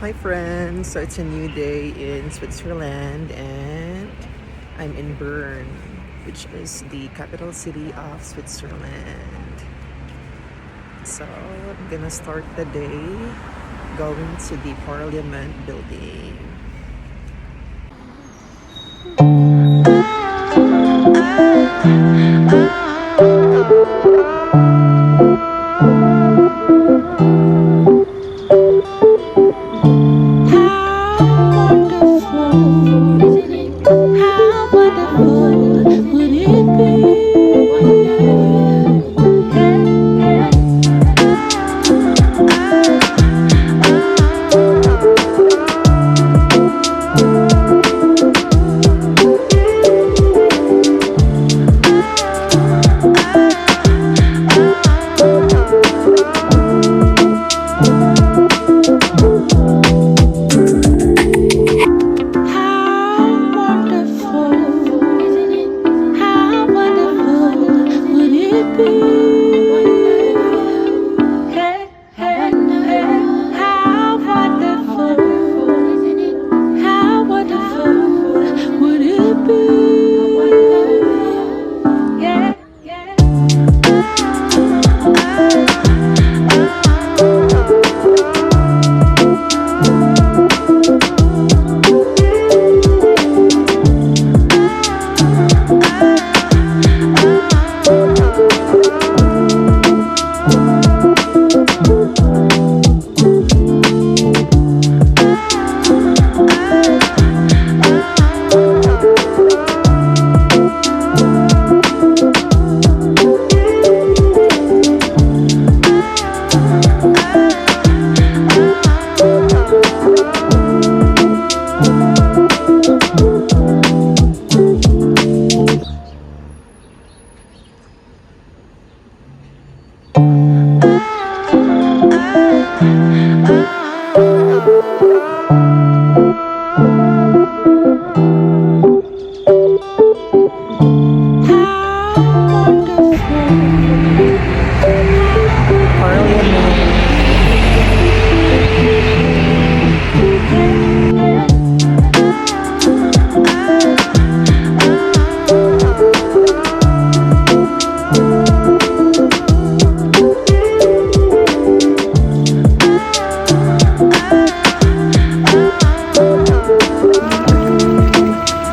Hi friends, so it's a new day in Switzerland and I'm in Bern, which is the capital city of Switzerland. So I'm gonna start the day going to the Parliament building.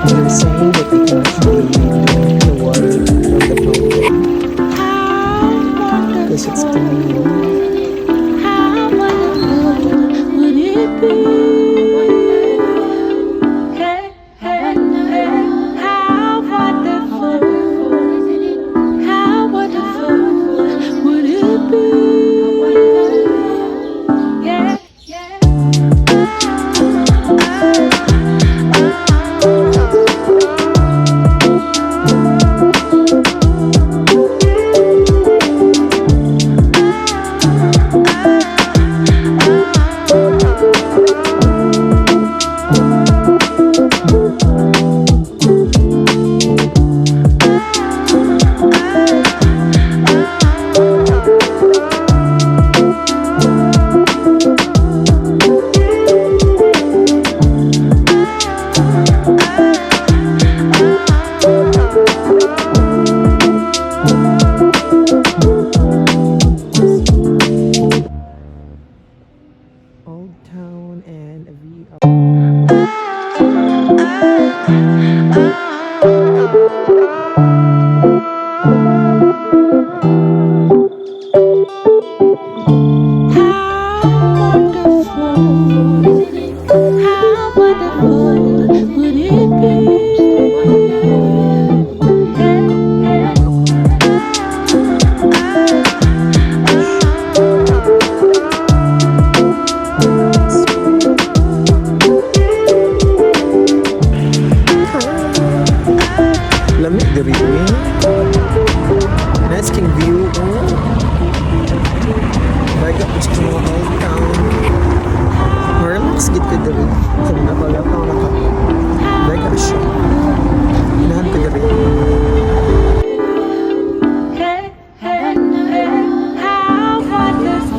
They're saying that we can actually drink the water from the fountain because it's clean.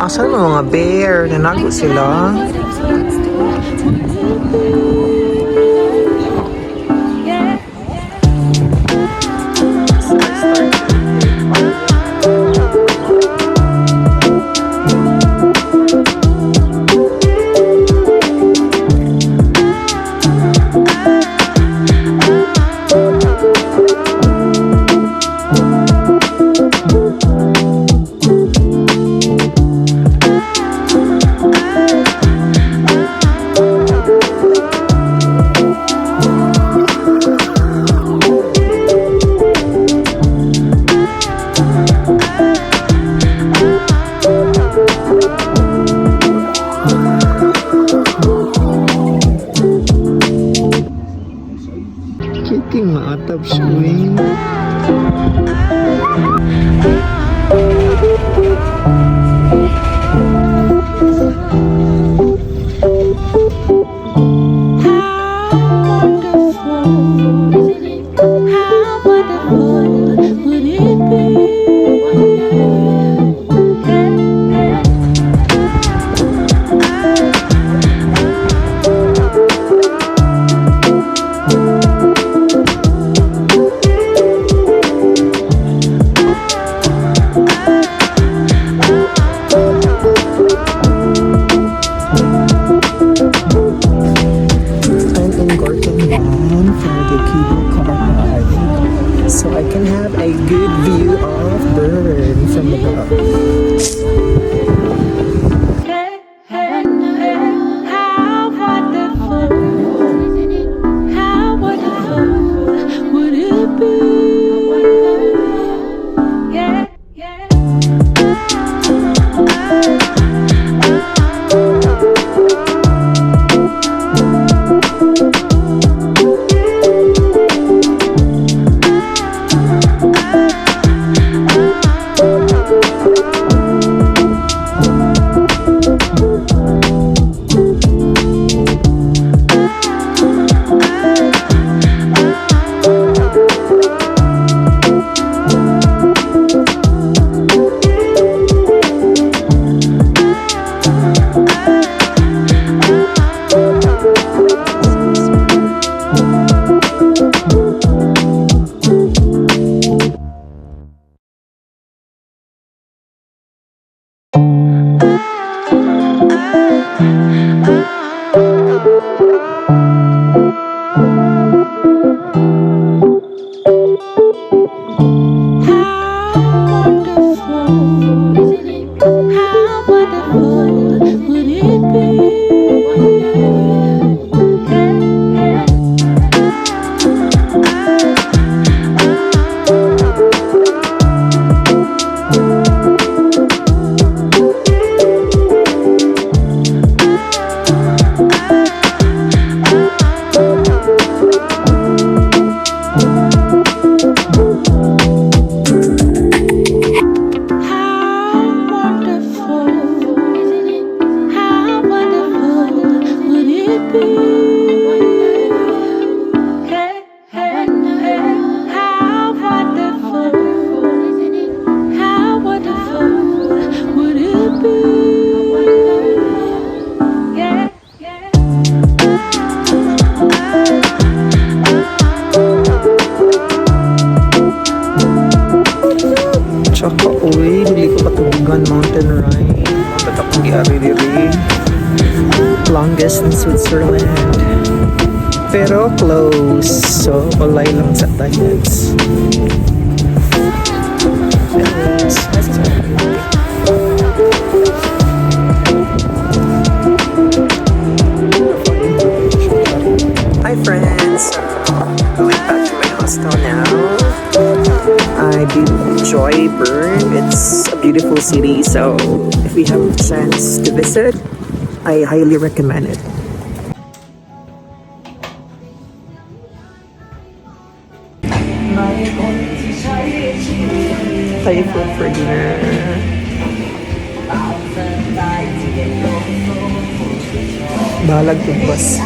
Asan ang mga bear? Nanago sila. Kiting maatab siya, uy. So I can have a good view of Bern from above. How wonderful, how wonderful would it be? Yeah, yeah. Tsaka, uy, hindi ko patubugan mountain ride. Matatak ang giari-diri. Longest in Switzerland. Pero close. So, walay lang sa tickets. Hi friends! Going back to my hostel now. I did enjoy Bern. It's a beautiful city, so if we have a chance to visit, I highly recommend it. Thai food for dinner. Balag tubos.